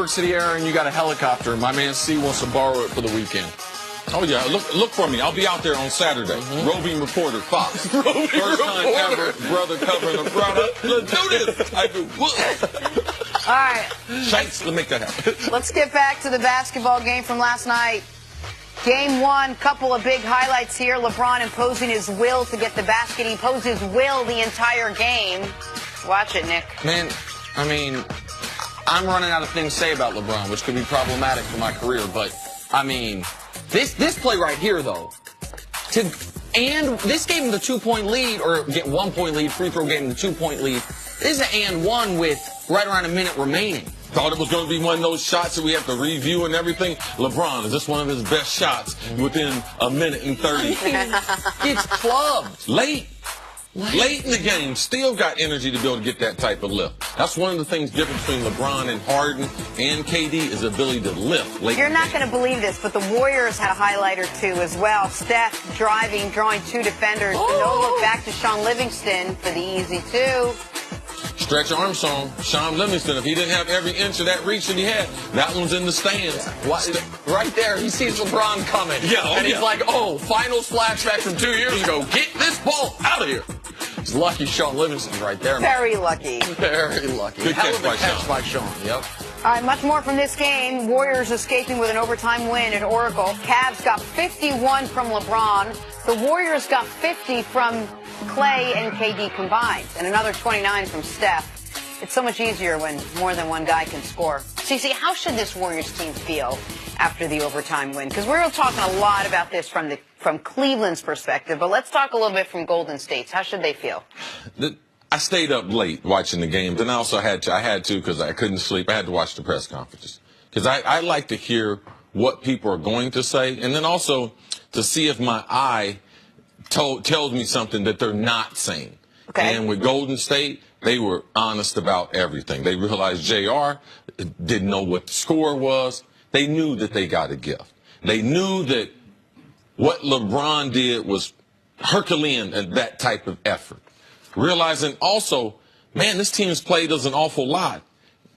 York City area and you got a helicopter, my man C wants to borrow it for the weekend. Oh, yeah. Look for me. I'll be out there on Saturday. Roving reporter, Fox. First time ever, brother covering a product. Let's do this. I do. All right. Shanks, let's make that happen. Let's get back to the basketball game from last night. Game one, couple of big highlights here. LeBron imposing his will to get the basket. He imposed his will the entire game. Watch it, Nick. Man, I mean, I'm running out of things to say about LeBron, which could be problematic for my career. But, I mean, this play right here, though, and this gave him the 2-point lead, or get 1-point lead, free throw gave him the 2-point lead. This is an and one with right around a minute remaining. Thought it was going to be one of those shots that we have to review and everything. LeBron, is this one of his best shots within a minute and 30? It's clubbed. Late in the game, still got energy to be able to get that type of lift. That's one of the things different between LeBron and Harden and KD is the ability to lift late. You're not going to believe this, but the Warriors had a highlight or two as well. Steph driving, drawing two defenders. No look back to Sean Livingston for the easy two. Stretch Armstrong, Sean Livingston, if he didn't have every inch of that reach that he had, that one's in the stands. Right there, he sees LeBron coming. And he's like, oh, finals flashback from 2 years ago. Get this ball out of here. He's lucky Sean Livingston's right there, man. Very lucky. Very lucky. Good Hell catch of a catch by Sean. Yep. All right, much more from this game. Warriors escaping with an overtime win at Oracle. Cavs got 51 from LeBron. The Warriors got 50 from Clay and KD combined, and another 29 from Steph. It's so much easier when more than one guy can score. CeCe, how should this Warriors team feel after the overtime win? Because we're talking a lot about this from Cleveland's perspective, but let's talk a little bit from Golden State's. How should they feel? I stayed up late watching the games, and I also had to because I couldn't sleep. I had to watch the press conferences because I like to hear what people are going to say, and then also to see if my eye tells me something that they're not saying. Okay. And with Golden State, they were honest about everything. They realized JR didn't know what the score was. They knew that they got a gift. They knew that what LeBron did was Herculean and that type of effort. Realizing also, man, this team's played us an awful lot.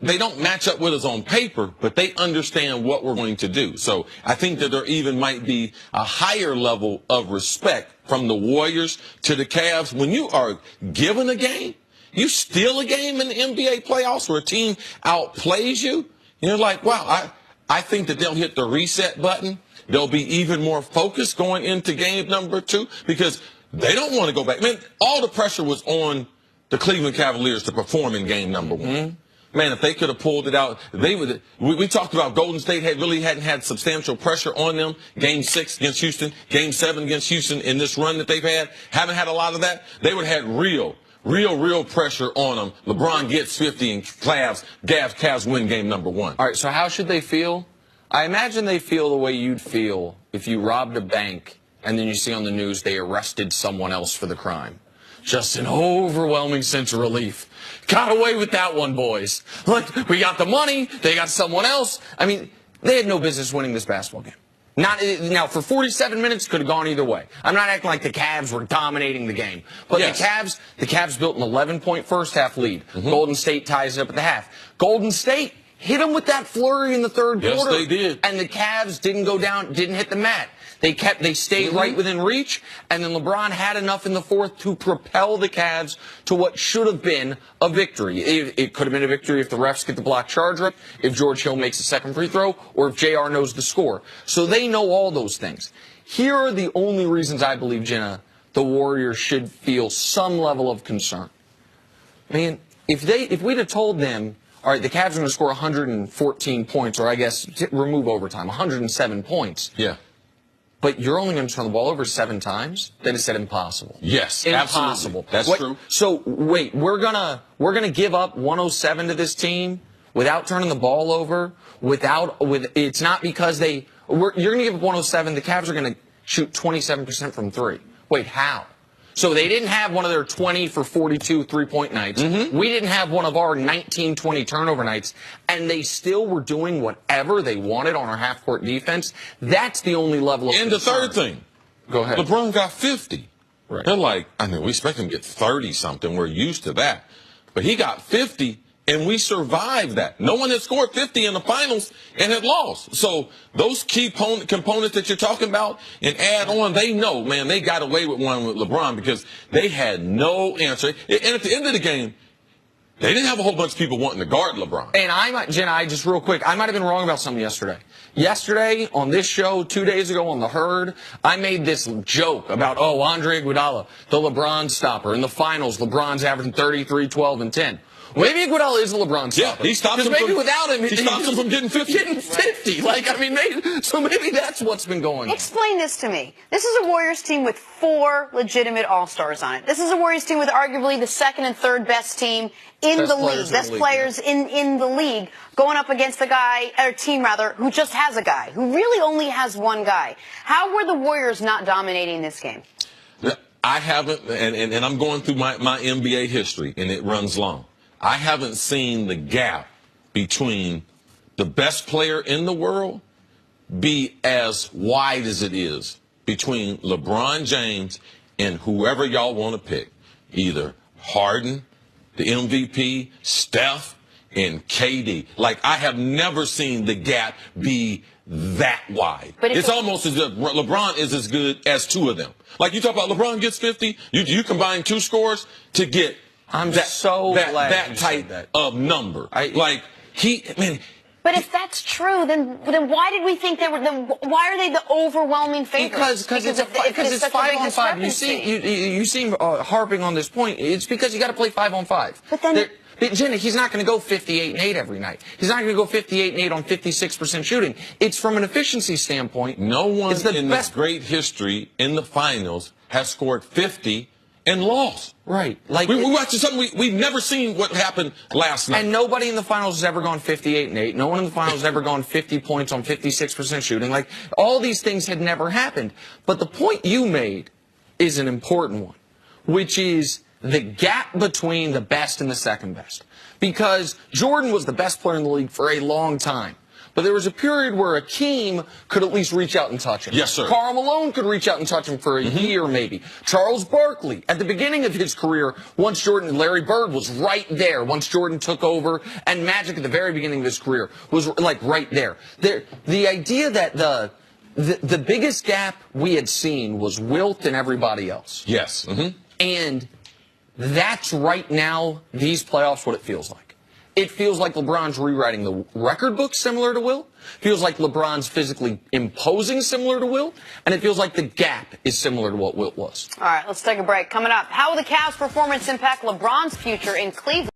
They don't match up with us on paper, but they understand what we're going to do. So I think that there even might be a higher level of respect from the Warriors to the Cavs. When you are given a game, you steal a game in the NBA playoffs where a team outplays you. You're like, wow, I think that they'll hit the reset button. They'll be even more focused going into game number 2 because they don't want to go back. Man, all the pressure was on the Cleveland Cavaliers to perform in game number 1. Mm-hmm. Man, if they could have pulled it out, they would. We talked about Golden State really hadn't had substantial pressure on them. Game 6 against Houston, Game 7 against Houston in this run that they've had. Haven't had a lot of that. They would have had real pressure on them. LeBron gets 50 and Cavs win game number 1. All right, so how should they feel? I imagine they feel the way you'd feel if you robbed a bank and then you see on the news they arrested someone else for the crime. Just an overwhelming sense of relief. Got away with that one, boys. Look, we got the money. They got someone else. I mean, they had no business winning this basketball game. Now, for 47 minutes, could have gone either way. I'm not acting like the Cavs were dominating the game. But yes. the Cavs built an 11-point first-half lead. Mm-hmm. Golden State ties it up at the half. Golden State hit them with that flurry in the third quarter. Yes, they did. And the Cavs didn't go down, didn't hit the mat. They stayed right within reach, and then LeBron had enough in the fourth to propel the Cavs to what should have been a victory. It could have been a victory if the refs get the block charge right, if George Hill makes a second free throw, or if JR knows the score. So they know all those things. Here are the only reasons I believe, Jenna, the Warriors should feel some level of concern. Man, if we'd have told them, all right, the Cavs are going to score 114 points, or I guess remove overtime, 107 points. Yeah. But you're only going to turn the ball over 7 times? Then it said impossible. Yes, impossible. Absolutely. That's true. So wait, we're gonna give up 107 to this team without turning the ball over. It's not because you're going to give up 107. The Cavs are going to shoot 27% from 3. Wait, how? So they didn't have one of their 20 for 42 3-point nights. Mm-hmm. We didn't have one of our 19-20 turnover nights. And they still were doing whatever they wanted on our half-court defense. That's the only level of concern. The third thing. Go ahead. LeBron got 50. Right. They're like, I mean, we expect him to get 30-something. We're used to that. But he got 50 And we survived that. No one had scored 50 in the finals and had lost. So those key components that you're talking about and add on, they know, man, they got away with one with LeBron because they had no answer. And at the end of the game, they didn't have a whole bunch of people wanting to guard LeBron. And Jen, just real quick, I might have been wrong about something yesterday. Yesterday, on this show, 2 days ago on The Herd, I made this joke about, Andre Iguodala, the LeBron stopper. In the finals, LeBron's averaging 33, 12, and 10. Maybe Iguodala is a LeBron stopper. Yeah, he stops him without him, he stops him from getting 50. Getting 50. Maybe that's what's been going on. Explain this to me. This is a Warriors team with 4 legitimate All-Stars on it. This is a Warriors team with arguably the second and third best team in the league. Best players in the league going up against a team who just has a guy, who really only has one guy. How were the Warriors not dominating this game? I haven't, and I'm going through my NBA history, and it runs long. I haven't seen the gap between the best player in the world be as wide as it is between LeBron James and whoever y'all want to pick, either Harden, the MVP, Steph, and KD. I have never seen the gap be that wide. But it's almost as if LeBron is as good as 2 of them. You talk about LeBron gets 50, you combine 2 scores to get that type of number. But if that's true, then why did we think why are they the overwhelming favorites? Because it's 5-on-5. You seem harping on this point. It's because you got to play 5-on-5. But then. Jenny, he's not going to go 58-8 every night. He's not going to go 58-8 on 56% shooting. It's from an efficiency standpoint. No one in this great history in the finals has scored 50 and lost. Right. We watched something we've never seen what happened last night. And nobody in the finals has ever gone 58-8. No one in the finals has ever gone 50 points on 56% shooting. All these things had never happened. But the point you made is an important one, which is the gap between the best and the second best. Because Jordan was the best player in the league for a long time. But there was a period where Akeem could at least reach out and touch him. Yes, sir. Karl Malone could reach out and touch him for a year, maybe. Charles Barkley, at the beginning of his career, Larry Bird was right there. Once Jordan took over, and Magic at the very beginning of his career was right there. The idea that the biggest gap we had seen was Wilt and everybody else. Yes. And that's right now, these playoffs, what it feels like. It feels like LeBron's rewriting the record book similar to Will. Feels like LeBron's physically imposing similar to Will. And it feels like the gap is similar to what Wilt was. All right, let's take a break. Coming up, how will the Cavs' performance impact LeBron's future in Cleveland?